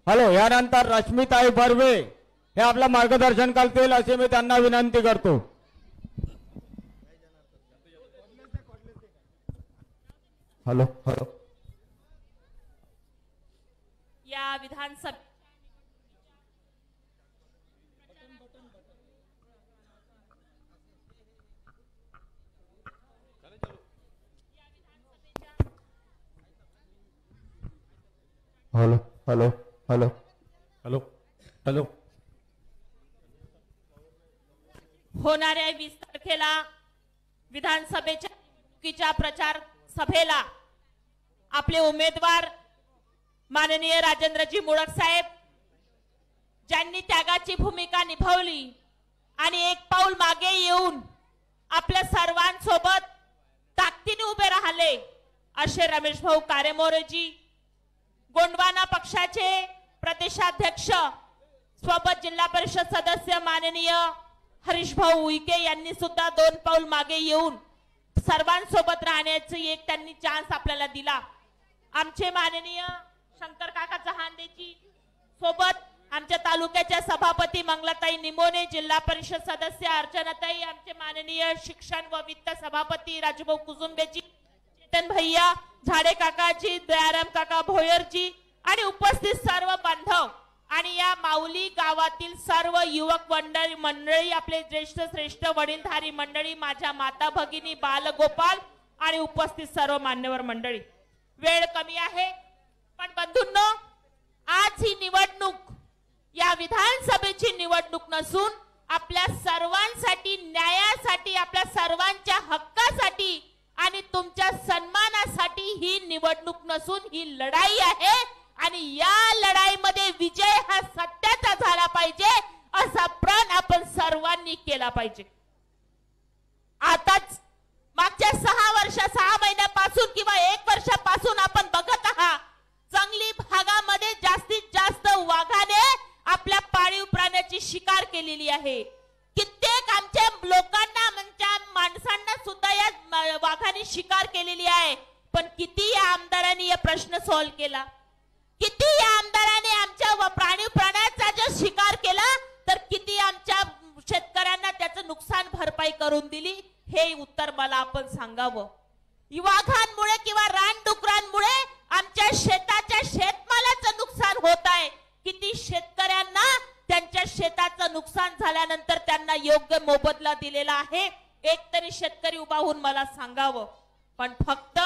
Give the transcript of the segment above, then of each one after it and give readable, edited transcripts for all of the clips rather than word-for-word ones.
Hello, यानंतर रश्मिताई बर्वे हे आपलं मार्गदर्शन करतील अशी मी त्यांना विनंती करतो. Hello hello. या विधानसभा hello hello hello hello hello. होणाऱ्या 20 तारखेला विधानसभेच्या प्रचार सभेला आपले उमेदवार माननीय राजेंद्रजी मोडक साहेब ज्यांनी त्यागाची भूमिका निभावली आणि एक पाऊल मागे येऊन आपल्या सर्वांसोबत ताकदीने उभे राहिले असे रमेश भाऊ कारेमोरेजी, गोंडवाना पक्षाचे प्रदेशाध्यक्ष सोबत जिल्हा परिषद सदस्य माननीय हरीश भाऊ उईके यांनी सुद्धा 2 पाऊल मागे येऊन सर्वांसोबत राहण्याची एक त्यांनी चान्स आपल्याला दिला. आमचे माननीय शंकर काका जहांदेजी सोबत आमच्या तालुक्याच्या सभापती मंगलाताई निमोने, जिल्हा परिषद सदस्य अर्चनाताई, आमचे माननीय शिक्षण व वित्त सभापती राजूभाऊ कुजुंबेजी, चेतन भैया झाडे काकाजी, दयाराम काका भोयरजी आणि उपस्थित सर्व बांधव आणि या माऊली गावातील सर्व युवक मंडळी, आपले ज्येष्ठ श्रेष्ठ वडीलधारी मंडळी, माझ्या माता भगिनी, बालगोपाल आणि उपस्थित सर्व मान्यवर मंडळी. वेळ कमी आहे पण बंधूंनो, आज ही निवडणूक या विधानसभेची निवडणूक नसून आपल्या सर्वांसाठी, न्यायासाठी, आपल्या सर्वांच्या हक्कासाठी आणि तुमच्या सन्मानासाठी ही निवडणूक नसून ही लढाई आहे आणि या लढाईमध्ये विजय हा सत्याचा झाला पाहिजे असा प्रण आपण सर्वांनी केला पाहिजे. आताच मागच्या 6 महिन्यापासून किंवा 1 वर्षापासून आपण बघत आहात जंगली भागामध्ये जास्तीत जास्त वाघाने आपल्या पाळीव प्राण्याची शिकार केलेली आहे. कित्येक आमच्या लोकांना, आमच्या माणसांना सुद्धा या वाघाने शिकार केलेली आहे. पण किती या आमदारांनी या प्रश्न सॉल्व्ह केला? किती या आमदारांनी आमच्या प्राण्याचा जो शिकार केला तर किती आमच्या शेतकऱ्यांना त्याचं नुकसान भरपाई करून दिली? हे उत्तर मला आपण सांगावं. वाघांमुळे किंवा रानडुकरांमुळे आमच्या शेताच्या शेतमालाचं नुकसान होत आहे. किती शेतकऱ्यांना त्यांच्या शेताचं नुकसान झाल्यानंतर त्यांना योग्य मोबदला दिलेला आहे? एक तरी शेतकरी उभा होऊन मला सांगावं. पण फक्त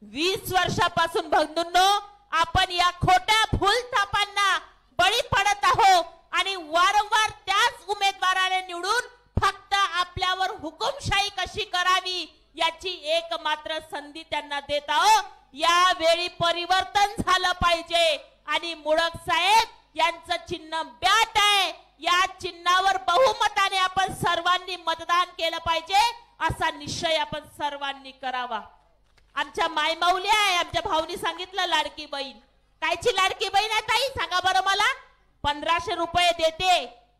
20 वर्षापासून बंधूंनो आपण या खोट्या भूलथापांना बळी पडत आहोत आणि वारंवार त्याच उमेदवाराने निवडून फक्त आपल्यावर हुकुमशाही कशी करावी याची एकमात्र संधी त्यांना देत आहोत. यावेळी परिवर्तन झालं पाहिजे आणि मोडक साहेब यांचं चिन्ह बॅट आहे. या चिन्हावर बहुमताने आपण सर्वांनी मतदान केलं पाहिजे असा निश्चय आपण सर्वांनी करावा. आमच्या मायमाऊली आहे, आमच्या भाऊनी सांगितलं लाडकी बहीण. कायची लाडकी बहीण आहे ताई सांगा बरं मला? 1500 रुपये देते.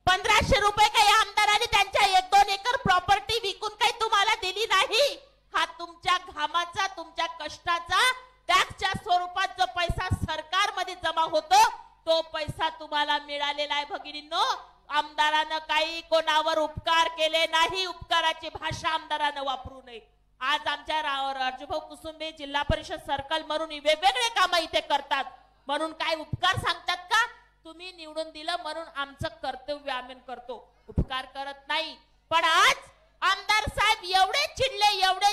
1500 रुपये काही आमदारांनी त्यांच्या 1-2 एकर प्रॉपर्टी विकून काही तुम्हाला दिली नाही. हा तुमच्या घामाचा, तुमच्या कष्टाचा, टॅक्सच्या स्वरूपात जो पैसा सरकारमध्ये जमा होतो तो पैसा तुम्हाला मिळालेला आहे. भगिनींनो, आमदारानं काही कोणावर उपकार केले नाही. उपकाराची भाषा आमदारानं वापरू नये. आज आमच्या राजूभाऊ कुसुंबे जिल्हा परिषद सर्कल म्हणून वेगवेगळे काम इथे करतात म्हणून काय उपकार सांगतात का? तुम्ही निवडून दिलं म्हणून आमचं कर्तव्य आम्ही करतो, उपकार करत नाही. पण आज आमदार साहेब एवढे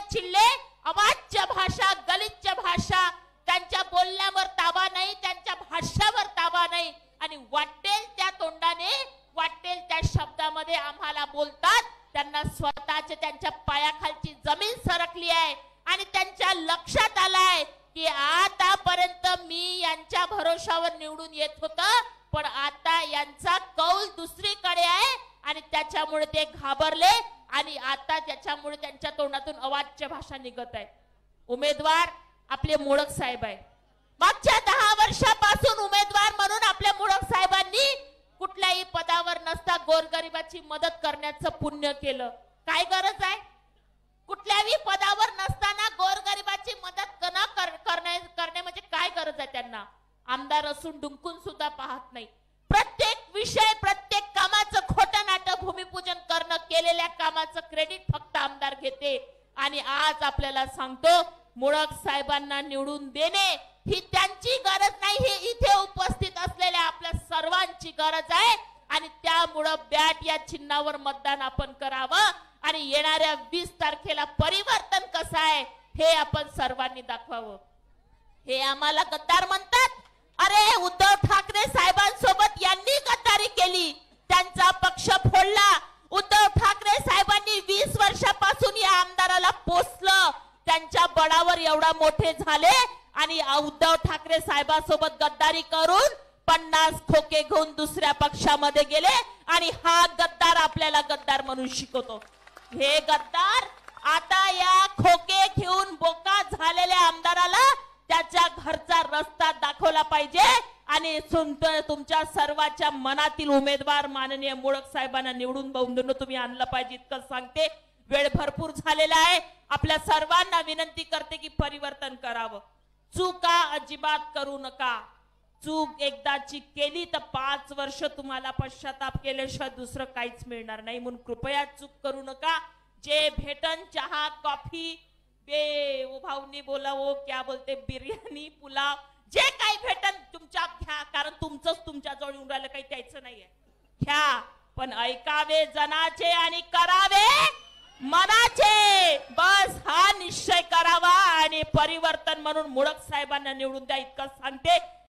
चिडले, अवाच्य भाषा, गलिच्छ भाषा, त्यांच्या बोलण्यावर ताबा नाही, त्यांच्या भाषावर ताबा नाही आणि वाटेल त्या तोंडाने, वाटेल त्या शब्दामध्ये आम्हाला बोलतात. त्यांना स्वतःचे, त्यांच्या पायाखालची जमीन सरकली आहे आणि त्यांच्या लक्षात आलंय की आतापर्यंत मी यांच्या भरोशावर निवडून येत होतं पण आता यांचा कौल दुसरीकडे आहे आणि त्याच्यामुळे ते घाबरले आणि आता त्याच्यामुळे त्यांच्या तोंडातून अवाच्य भाषा निघत आहे. उमेदवार आपले मोडक साहेब आहे. मागच्या 10 वर्षापासून उमेदवार म्हणून आपल्या मोडक साहेबांनी कुठल्याही पदावर नसता गोरगरिबाची मदत करण्याचं पुण्य केलं. काय गरज आहे? कुठल्याही पदावर नसताना गोरगरिबाची मदत करणे म्हणजे काय गरज आहे त्यांना? आमदार असून डुंकून सुद्धा पाहत नाही. प्रत्येक विषय प्रत्येक कामाचं खोटं नाटक भूमिपूजन करणं, केलेल्या कामाचं क्रेडिट फक्त आमदार घेते. आणि आज आपल्याला सांगतो मुळक साहेबांना निवडून देणे ही त्यांची गरज नाही, ही इथे उपस्थित असलेल्या आपल्या सर्वांची गरज आहे. आणि त्यामुळं बॅट या चिन्हावर मतदान आपण करावं आणि येणाऱ्या 20 तारखेला परिवर्तन कसं आहे हे आपण सर्वांनी दाखवावं. हे आम्हाला गद्दार म्हणतात. अरे उद्धव ठाकरे साहेबांसोबत यांनी गद्दारी केली, त्यांचा पक्ष फोडला. उद्धव ठाकरे साहेबांनी 20 वर्षापासून या आमदाराला पोसलं, त्यांच्या बळावर एवढा मोठे झाले आणि उद्धव ठाकरे साहेबांसोबत गद्दारी करून 50 खोके घेऊन दुसऱ्या पक्षामध्ये गेले. आणि हा गद्दार आपल्याला गद्दार म्हणून शिकवतो. हे गद्दार आता या खोके घेऊन बोका झालेल्या आमदाराला त्याच्या घरचा रस्ता दाखवला पाहिजे. आणि तुमच्या सर्वांच्या मनातील उमेदवार माननीय मुळक साहेबांना निवडून बंधून तुम्ही आणलं पाहिजे इतकं सांगते. वेळ भरपूर झालेला आहे. आपल्या सर्वांना विनंती करते की परिवर्तन करावं. चुका अजिबात करू नका. चूक एकदाची केली तर 5 वर्ष तुम्हाला पश्चाताप केल्याशिवाय दुसरं काहीच मिळणार नाही. म्हणून कृपया चूक करू नका. जे भेटन चहा कॉफी ओ भाऊनी बोला वो क्या बोलते बिर्याणी पुलाव जे काही भेटन तुमच्या घ्या, कारण तुमचंच तुमच्या जवळ येऊन राहिलं, काही द्यायचं नाहीये. घ्या पण ऐकावे जनाचे आणि करावे मनाचे. बस हा निश्चय करावा आणि परिवर्तन म्हणून मुळक साहेबांना निवडून द्या इतकं सांगते.